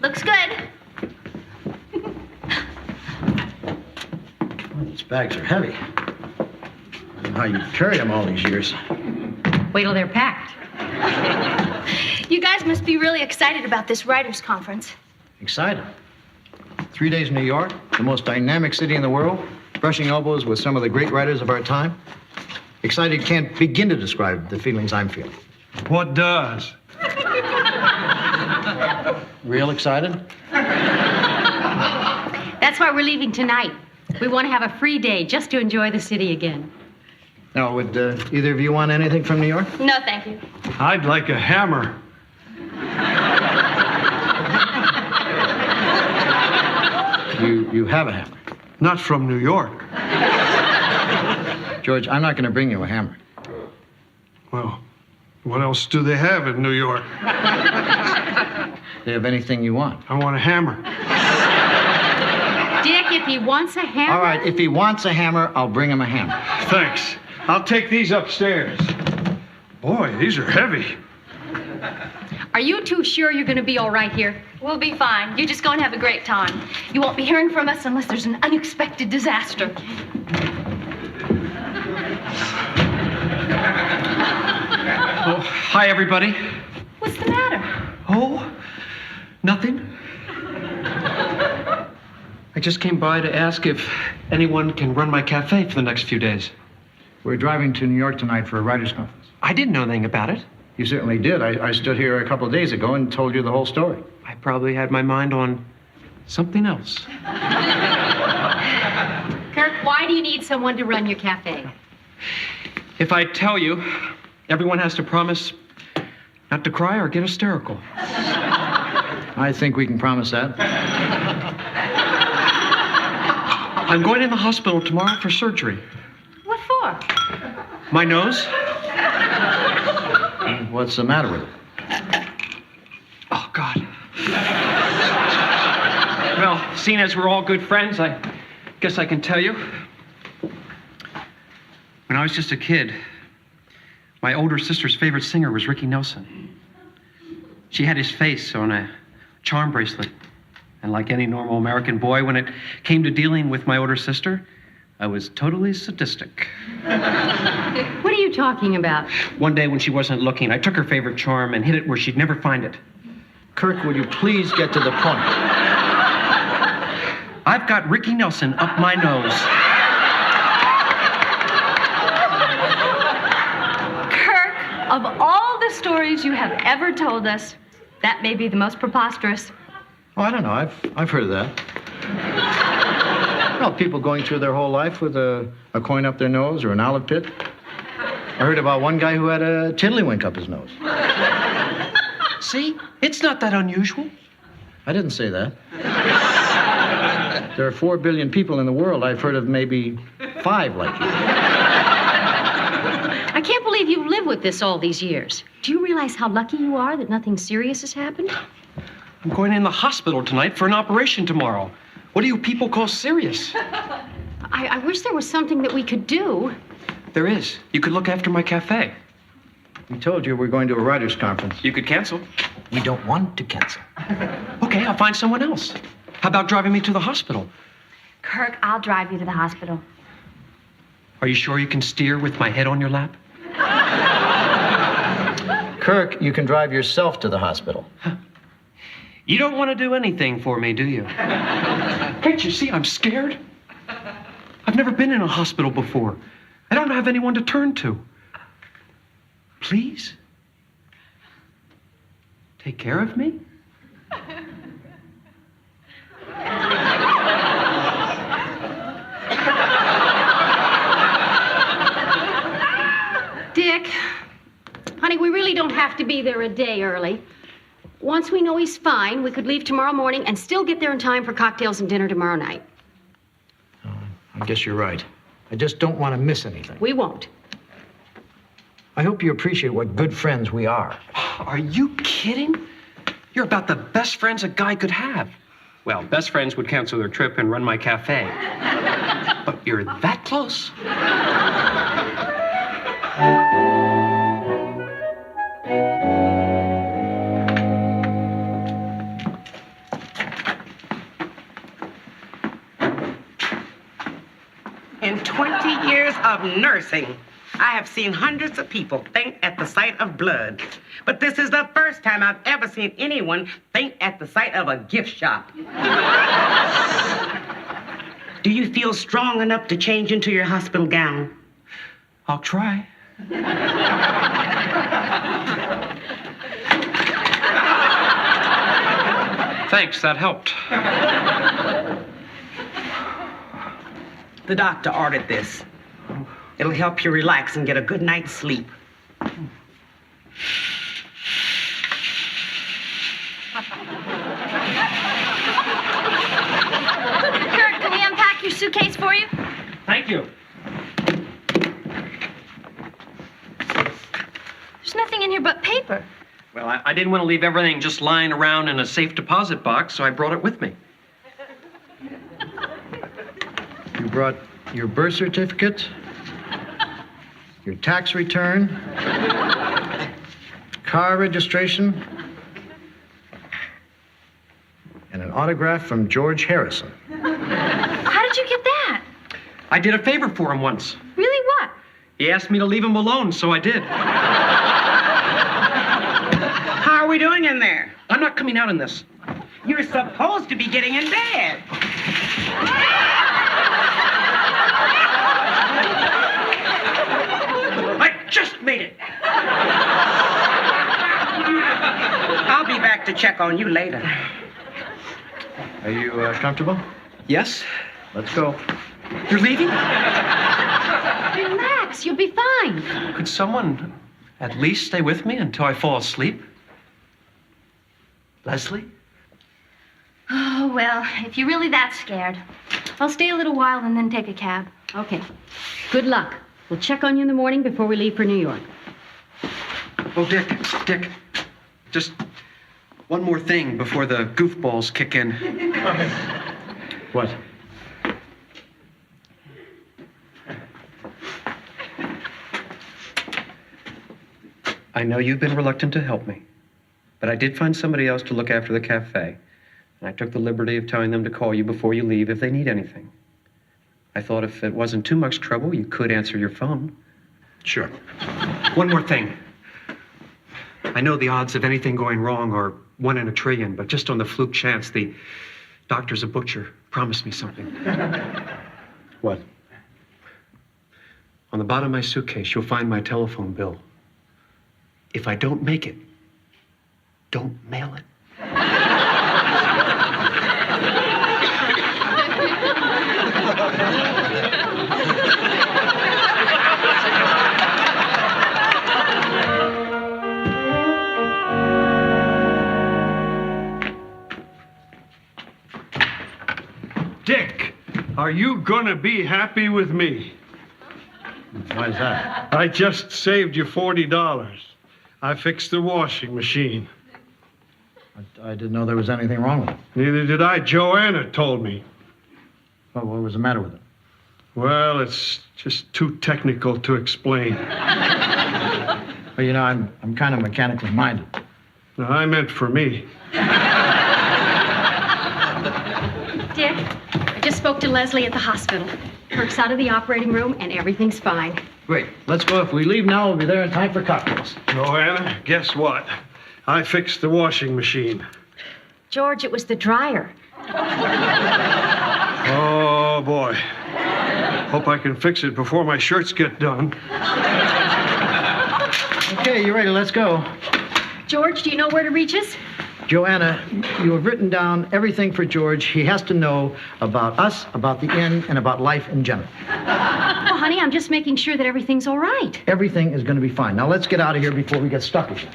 Looks good. Well, these bags are heavy. I don't know how you carried them all these years. Wait till they're packed. You guys must be really excited about this writers' conference. Excited. 3 days in New York, the most dynamic city in the world, brushing elbows with some of the great writers of our time. Excited can't begin to describe the feelings I'm feeling. What does? Real excited? That's why we're leaving tonight. We want to have a free day just to enjoy the city again. Now, would either of you want anything from New York? No, thank you. I'd like a hammer. You have a hammer. Not from New York. George, I'm not going to bring you a hammer. Well, what else do they have in New York? They have anything you want. I want a hammer. Dick, if he wants a hammer... All right, if he wants a hammer, I'll bring him a hammer. Thanks. I'll take these upstairs. Boy, these are heavy. Are you two sure you're going to be all right here? We'll be fine. You're just going to have a great time. You won't be hearing from us unless there's an unexpected disaster. Oh, hi, everybody. What's the matter? Oh, nothing. I just came by to ask if anyone can run my cafe for the next few days. We're driving to New York tonight for a writers' conference. I didn't know anything about it. You certainly did. I stood here a couple of days ago and told you the whole story. I probably had my mind on something else. Kirk, why do you need someone to run your cafe? If I tell you, everyone has to promise not to cry or get hysterical. I think we can promise that. I'm going in the hospital tomorrow for surgery. What for? My nose? What's the matter with it? Oh, God. Well, seeing as we're all good friends, I guess I can tell you. When I was just a kid, my older sister's favorite singer was Ricky Nelson. She had his face on a charm bracelet. And like any normal American boy, when it came to dealing with my older sister, I was totally sadistic. What are you talking about? One day when she wasn't looking, I took her favorite charm and hid it where she'd never find it. Kirk, will you please get to the point? I've got Ricky Nelson up my nose. Kirk, of all the stories you have ever told us, that may be the most preposterous. Oh, I don't know. I've heard of that. Well, people going through their whole life with a coin up their nose or an olive pit. I heard about one guy who had a tiddlywink up his nose. See? It's not that unusual. I didn't say that. There are 4 billion people in the world. I've heard of maybe 5 like you. I can't believe you've lived with this all these years. Do you realize how lucky you are that nothing serious has happened? I'm going in the hospital tonight for an operation tomorrow. What do you people call serious? I wish there was something that we could do. There is. You could look after my cafe. We told you we're going to a writers' conference. You could cancel. We don't want to cancel. Okay, I'll find someone else. How about driving me to the hospital? Kirk, I'll drive you to the hospital. Are you sure you can steer with my head on your lap? Kirk, you can drive yourself to the hospital. You don't want to do anything for me, do you? Can't you see I'm scared? I've never been in a hospital before. I don't have anyone to turn to. Please? Take care of me? Dick, honey, we really don't have to be there a day early. Once we know he's fine, we could leave tomorrow morning and still get there in time for cocktails and dinner tomorrow night. Oh, I guess you're right. I just don't want to miss anything. We won't. I hope you appreciate what good friends we are. Are you kidding? You're about the best friends a guy could have. Well, best friends would cancel their trip and run my cafe. But you're that close. 20 years of nursing, I have seen hundreds of people faint at the sight of blood. But this is the first time I've ever seen anyone faint at the sight of a gift shop. Do you feel strong enough to change into your hospital gown? I'll try. Thanks, that helped. The doctor ordered this. It'll help you relax and get a good night's sleep. Kirk, can we unpack your suitcase for you? Thank you. There's nothing in here but paper. Well, I didn't want to leave everything just lying around in a safe deposit box, so I brought it with me. You brought your birth certificate, your tax return, car registration, and an autograph from George Harrison. How did you get that? I did a favor for him once. Really, what? He asked me to leave him alone, so I did. How are we doing in there? I'm not coming out in this. You're supposed to be getting in bed. I just made it. I'll be back to check on you later. Are you comfortable? Yes? Let's go. You're leaving? Relax, you'll be fine. Could someone at least stay with me until I fall asleep? Leslie? Oh, well, if you're really that scared, I'll stay a little while and then take a cab. Okay. Good luck. We'll check on you in the morning before we leave for New York. Oh, Dick, just one more thing before the goofballs kick in. What? I know you've been reluctant to help me, but I did find somebody else to look after the cafe, and I took the liberty of telling them to call you before you leave if they need anything. I thought if it wasn't too much trouble, you could answer your phone. Sure. One more thing. I know the odds of anything going wrong are 1 in a trillion, but just on the fluke chance, the doctor's a butcher. Promise me something. What? On the bottom of my suitcase, you'll find my telephone bill. If I don't make it, don't mail it. Dick, are you gonna be happy with me? Why is that? I just saved you $40. I fixed the washing machine. I didn't know there was anything wrong with it. Neither did I. Joanna told me. What was the matter with it? Well, it's just too technical to explain. Well, you know, I'm kind of mechanically minded. No, I meant for me. Dick, I just spoke to Leslie at the hospital. Kirk's out of the operating room and everything's fine. Great. Let's go. If we leave now, we'll be there in time for cocktails. Joanna, guess what? I fixed the washing machine. George, it was the dryer. Oh, boy. Hope I can fix it before my shirts get done. Okay, you ready? Let's go. George, do you know where to reach us? Joanna, you have written down everything for George. He has to know about us, about the inn, and about life in general. Oh, honey, I'm just making sure that everything's all right. Everything is going to be fine. Now, let's get out of here before we get stuck again.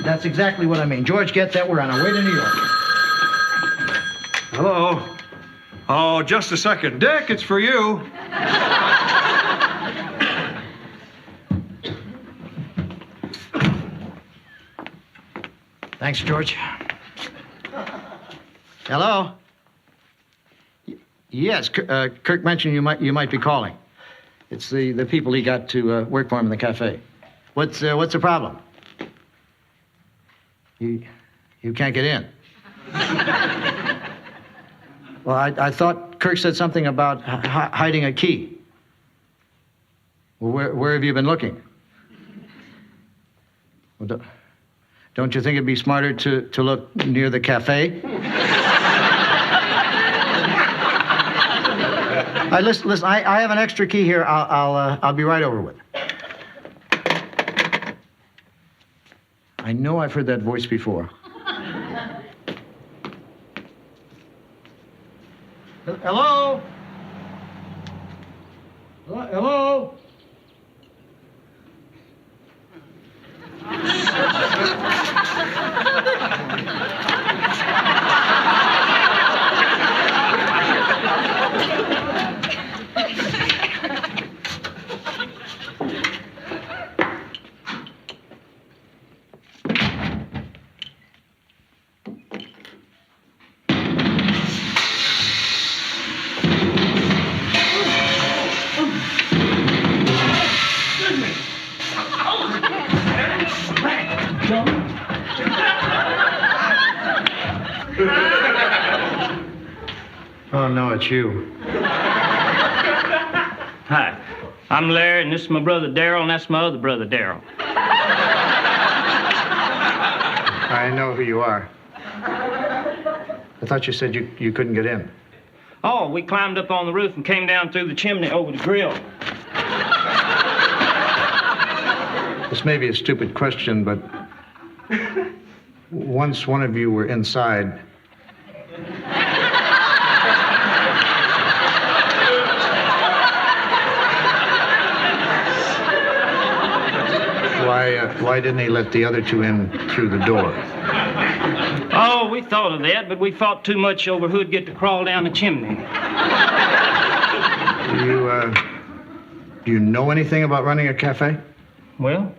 That's exactly what I mean. George, get that. We're on our way to New York. Hello? Oh, just a second. Dick, it's for you. Thanks, George. Hello? Yes, Kirk mentioned you might be calling. It's the people he got to work for him in the cafe. What's the problem? You can't get in. Well, I thought Kirk said something about hiding a key. Well, where have you been looking? Well, don't you think it'd be smarter to look near the cafe? Listen, I have an extra key here. I'll be right over with it. I know I've heard that voice before. Hello? Hello? Oh, no, it's you. Hi, I'm Larry, and this is my brother Darrell, and that's my other brother Darrell. I know who you are. I thought you said you couldn't get in. Oh, we climbed up on the roof and came down through the chimney over the grill. This may be a stupid question, but once one of you were inside, why didn't he let the other two in through the door? Oh, we thought of that, but we fought too much over who'd get to crawl down the chimney. Do you know anything about running a cafe? Well,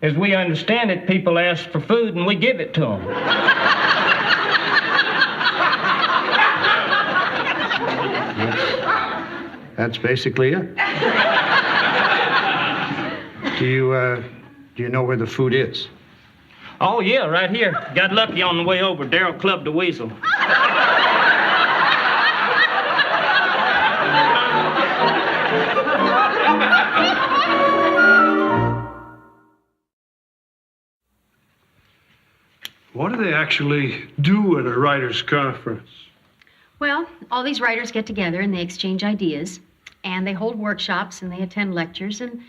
as we understand it, people ask for food and we give it to them. That's basically it. Do you know where the food is? Oh, yeah, right here. Got lucky on the way over. Darrell clubbed a weasel. What do they actually do at a writers' conference? Well, all these writers get together and they exchange ideas, and they hold workshops and they attend lectures and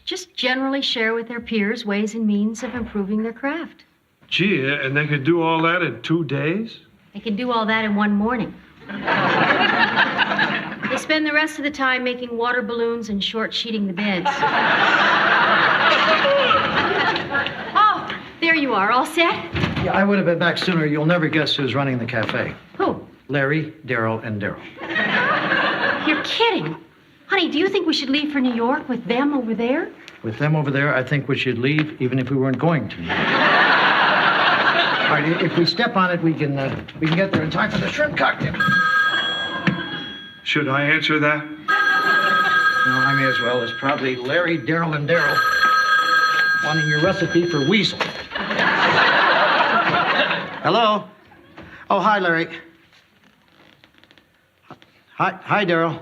just generally share with their peers ways and means of improving their craft. Gee, and they could do all that in 2 days? They can do all that in one morning. They spend the rest of the time making water balloons and short sheeting the beds. Oh, there you are, all set? Yeah, I would have been back sooner. You'll never guess who's running the cafe. Who? Larry, Darrell, and Darrell. You're kidding. Honey, do you think we should leave for New York with them over there? With them over there, I think we should leave, even if we weren't going to. All right, if we step on it, we can get there in time for the shrimp cocktail. Should I answer that? No, I may as well. It's probably Larry, Darrell, and Darrell wanting your recipe for weasel. Hello? Oh, hi, Larry. Hi, Darrell.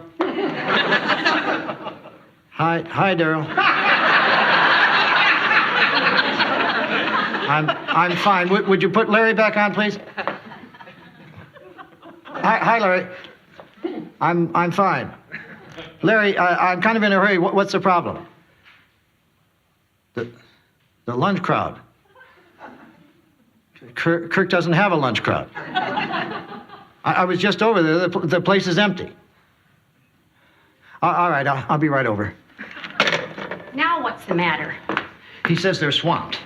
Hi, Darrell. I'm fine. Would you put Larry back on, please? Hi, Larry. I'm fine. Larry, I'm kind of in a hurry. What's the problem? The lunch crowd. Kirk doesn't have a lunch crowd. I was just over there. The place is empty. All right, I'll be right over. Now what's the matter? He says they're swamped.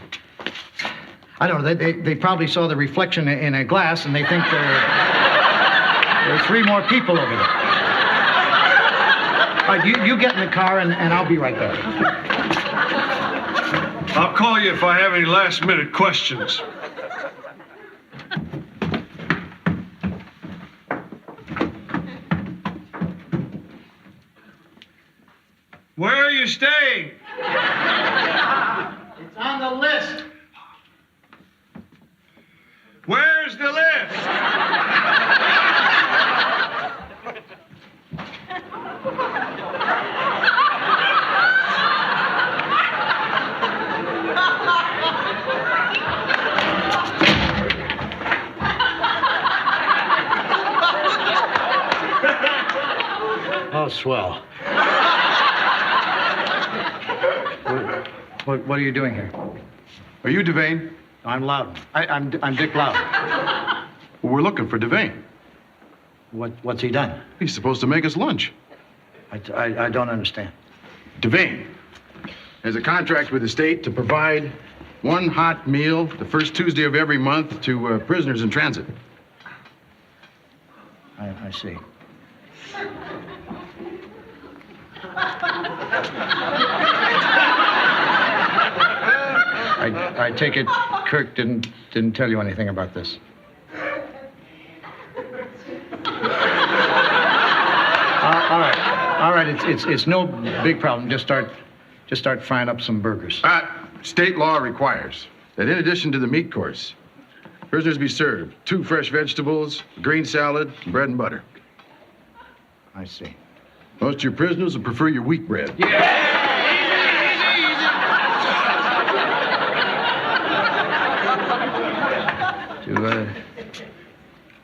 I don't know. They probably saw the reflection in a glass, and they think there are 3 more people over there. All right, you get in the car, and I'll be right there. I'll call you if I have any last-minute questions. Where are you staying? It's on the list. Where's the list? Oh, swell. What are you doing here? Are you Devane? I'm Loudon. I'm Dick Loudon. Well, we're looking for Devane. What's he done? He's supposed to make us lunch. I don't understand. Devane has a contract with the state to provide one hot meal the first Tuesday of every month to prisoners in transit. I see. I take it Kirk didn't tell you anything about this. All right. It's no big problem. Just start frying up some burgers. State law requires that in addition to the meat course, prisoners be served 2 fresh vegetables, green salad, bread and butter. I see. Most of your prisoners will prefer your wheat bread.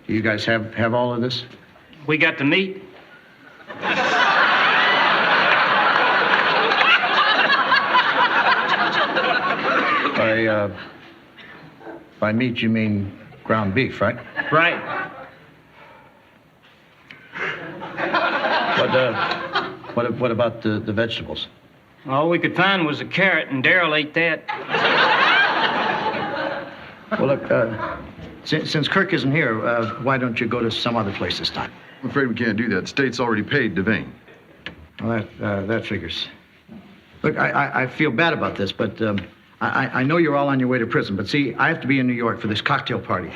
Do you guys have all of this? We got the meat. By meat you mean ground beef, right? Right. What about the vegetables? All we could find was a carrot, and Darrell ate that. Well, look, since Kirk isn't here, why don't you go to some other place this time? I'm afraid we can't do that. The state's already paid Devane. Well, that figures. Look, I feel bad about this, but I know you're all on your way to prison. But see, I have to be in New York for this cocktail party.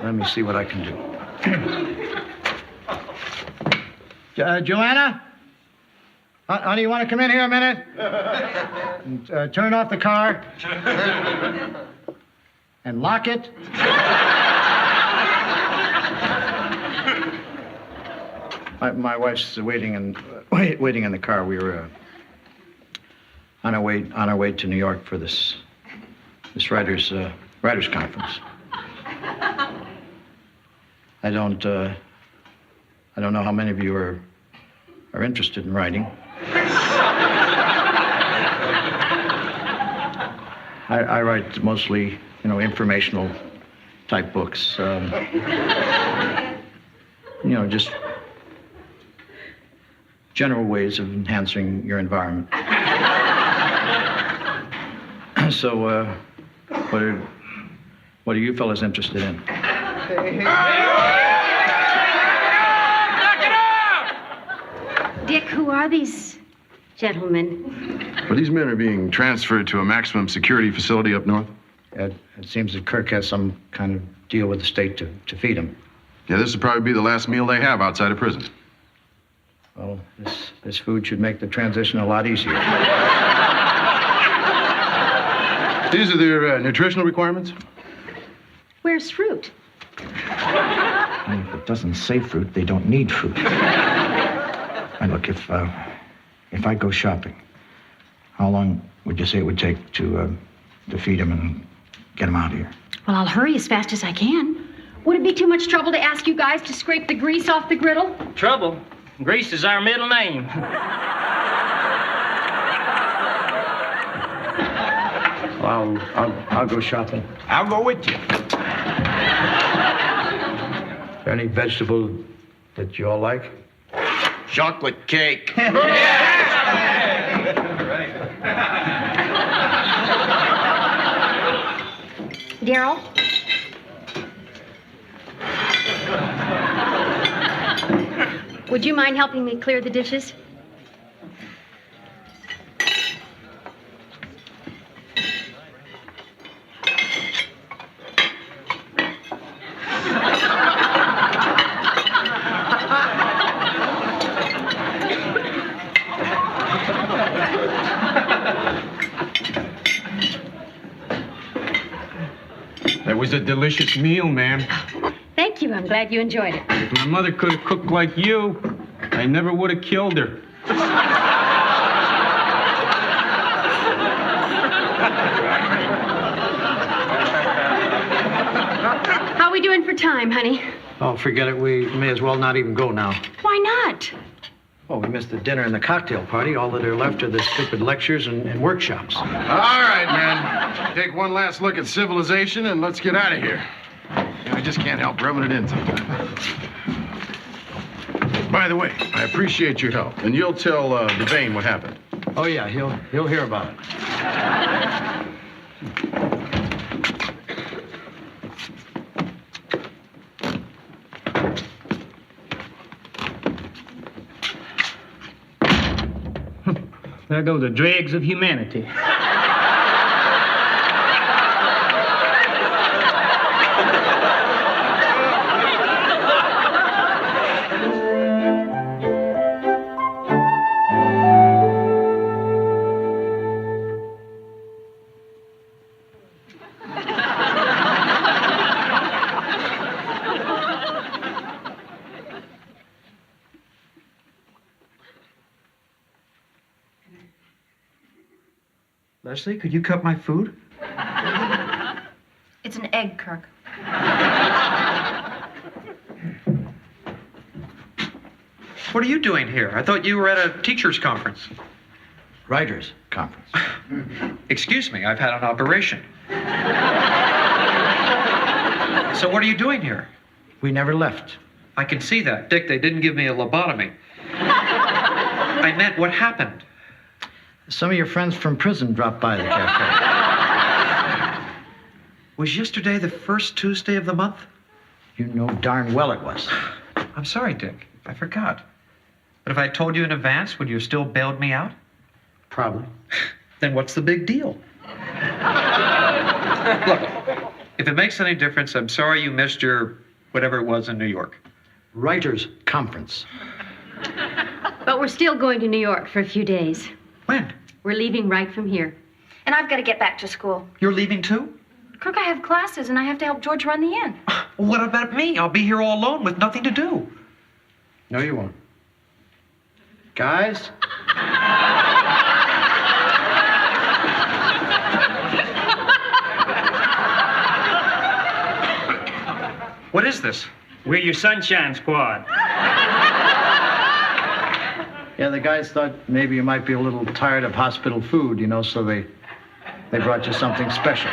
Let me see what I can do. Joanna? Honey, you want to come in here a minute? And, turn off the car. And lock it. My wife's waiting in the car. We were on our way to New York for this writers conference. I don't know how many of you are interested in writing. I write mostly, informational type books. Just general ways of enhancing your environment. So, what are you fellas interested in? Dick, who are these gentlemen? Well, these men are being transferred to a maximum security facility up north. It seems that Kirk has some kind of deal with the state to feed them. Yeah, this will probably be the last meal they have outside of prison. Well, this food should make the transition a lot easier. These are their nutritional requirements. Where's fruit? If it doesn't say fruit, they don't need fruit. And look, if I go shopping, how long would you say it would take to feed him and get him out of here? Well, I'll hurry as fast as I can. Would it be too much trouble to ask you guys to scrape the grease off the griddle? Trouble? Grease is our middle name. Well, I'll go shopping. I'll go with you. Is there any vegetable that you all like? Chocolate cake. Darrell? Would you mind helping me clear the dishes? That was a delicious meal, ma'am. Thank you. I'm glad you enjoyed it. If my mother could have cooked like you, I never would have killed her. are we doing for time, honey? Oh, forget it. We may as well not even go now. Why not? Well, we missed the dinner and the cocktail party. All that are left are the stupid lectures and workshops. All right, man. Take one last look at civilization and let's get out of here. I just can't help rubbing it in sometimes. By the way, I appreciate your help, and you'll tell Devane what happened. Oh, yeah, he'll hear about it. There go the dregs of humanity. Leslie, could you cut my food? It's an egg, Kirk. What are you doing here? I thought you were at a teacher's conference. Writers' conference. Excuse me, I've had an operation. So what are you doing here? We never left. I can see that. Dick, they didn't give me a lobotomy. I meant, what happened? Some of your friends from prison dropped by the cafe. Was yesterday the first Tuesday of the month? You know darn well it was. I'm sorry, Dick. I forgot. But if I told you in advance, would you have still bailed me out? Probably. Then what's the big deal? Look, if it makes any difference, I'm sorry you missed your whatever it was in New York. Writers' conference. But we're still going to New York for a few days. When? We're leaving right from here. And I've got to get back to school. You're leaving too? Kirk, I have classes and I have to help George run the inn. Well, what about me? I'll be here all alone with nothing to do. No, you won't. Guys? What is this? We're your Sunshine Squad. Yeah, the guys thought maybe you might be a little tired of hospital food, you know, so they brought you something special.